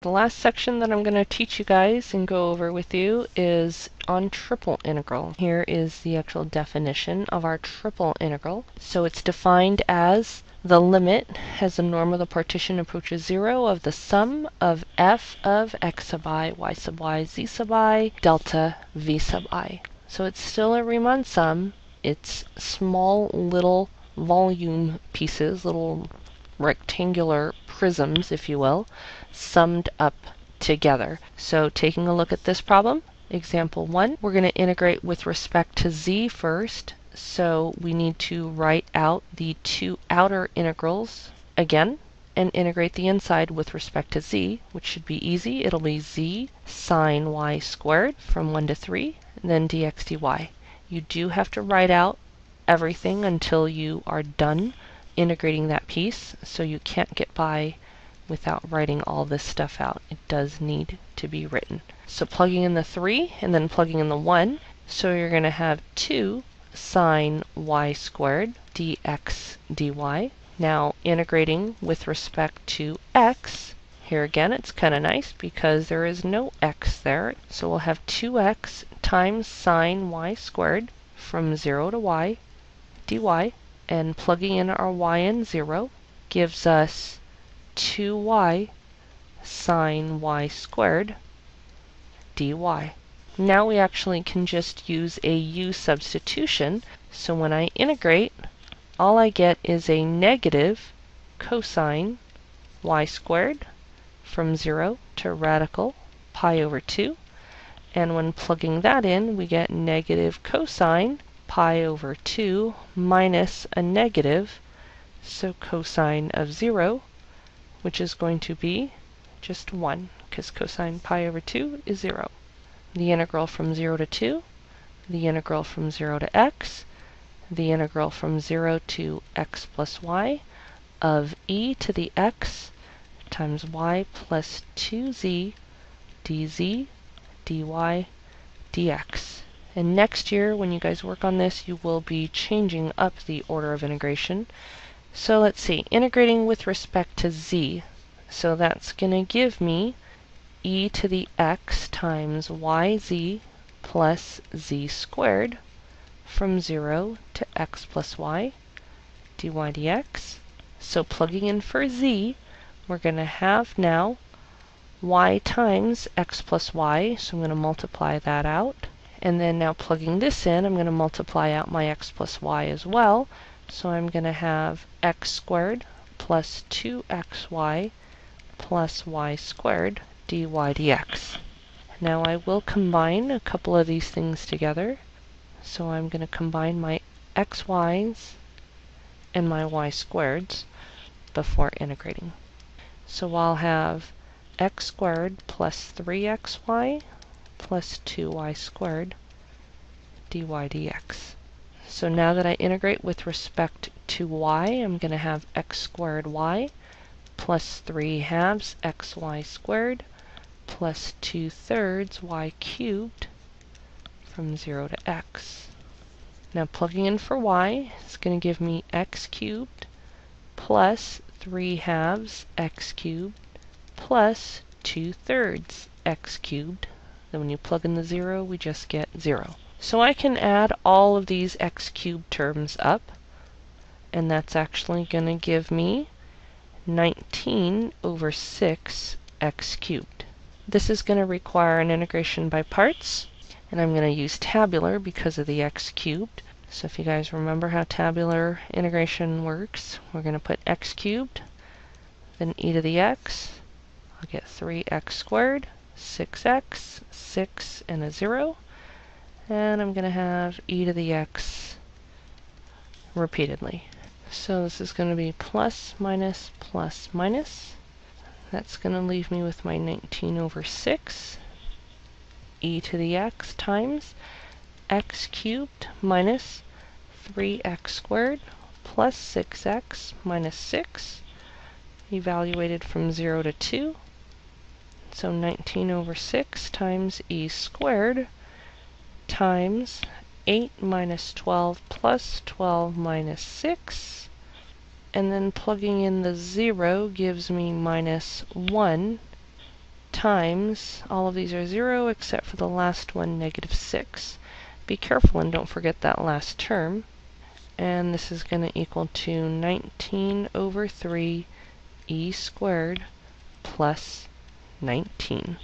The last section that I'm going to teach you guys and go over with you is on triple integral. Here is the actual definition of our triple integral. So it's defined as the limit as the norm of the partition approaches 0 of the sum of f of x sub I, y sub y, z sub I, delta v sub I. So it's still a Riemann sum. It's small little volume pieces, little rectangular prisms, if you will, summed up together. So taking a look at this problem, example 1, we're going to integrate with respect to z first. So we need to write out the two outer integrals again and integrate the inside with respect to z, which should be easy. It'll be z sine y squared from 1 to 3, and then dx dy. You do have to write out everything until you are done integrating that piece, so you can't get by without writing all this stuff out. It does need to be written. So plugging in the 3 and then plugging in the 1, so you're going to have 2 sine y squared dx dy. Now integrating with respect to x, here again it's kind of nice because there is no x there. So we'll have 2x times sine y squared from 0 to y dy. And plugging in our y and 0 gives us 2y sine y squared dy. Now we actually can just use a u substitution. So when I integrate, all I get is a negative cosine y squared from 0 to radical pi over 2. And when plugging that in, we get negative cosine pi over 2 minus a negative, so cosine of 0, which is going to be just 1, because cosine pi over 2 is 0. The integral from 0 to 2, the integral from 0 to x, the integral from 0 to x plus y of e to the x times y plus 2z dz dy dx. And next year, when you guys work on this, you will be changing up the order of integration. So let's see, integrating with respect to z. So that's going to give me e to the x times yz plus z squared from 0 to x plus y dy dx. So plugging in for z, we're going to have now y times x plus y, so I'm going to multiply that out. And then now plugging this in, I'm going to multiply out my x plus y as well. So I'm going to have x squared plus 2xy plus y squared dy dx. Now I will combine a couple of these things together. So I'm going to combine my xy's and my y squareds before integrating. So I'll have x squared plus 3xy plus 2y squared dy dx. So now that I integrate with respect to y, I'm going to have x squared y plus 3 halves xy squared plus 2/3 y cubed from 0 to x. Now plugging in for y is going to give me x cubed plus 3 halves x cubed plus 2/3 x cubed. Then when you plug in the 0, we just get 0. So I can add all of these x cubed terms up, and that's actually going to give me 19 over 6 x cubed. This is going to require an integration by parts, and I'm going to use tabular because of the x cubed. So if you guys remember how tabular integration works, we're going to put x cubed, then e to the x. I'll get 3x squared, 6x, 6, and a 0. And I'm going to have e to the x repeatedly. So this is going to be plus, minus, plus, minus. That's going to leave me with my 19 over 6 e to the x times x cubed minus 3x squared plus 6x minus 6, evaluated from 0 to 2. So 19 over 6 times e squared times 8 minus 12 plus 12 minus 6. And then plugging in the 0 gives me minus 1 times, all of these are 0 except for the last one, negative 6. Be careful and don't forget that last term. And this is going to equal to 19 over 3 e squared plus 19.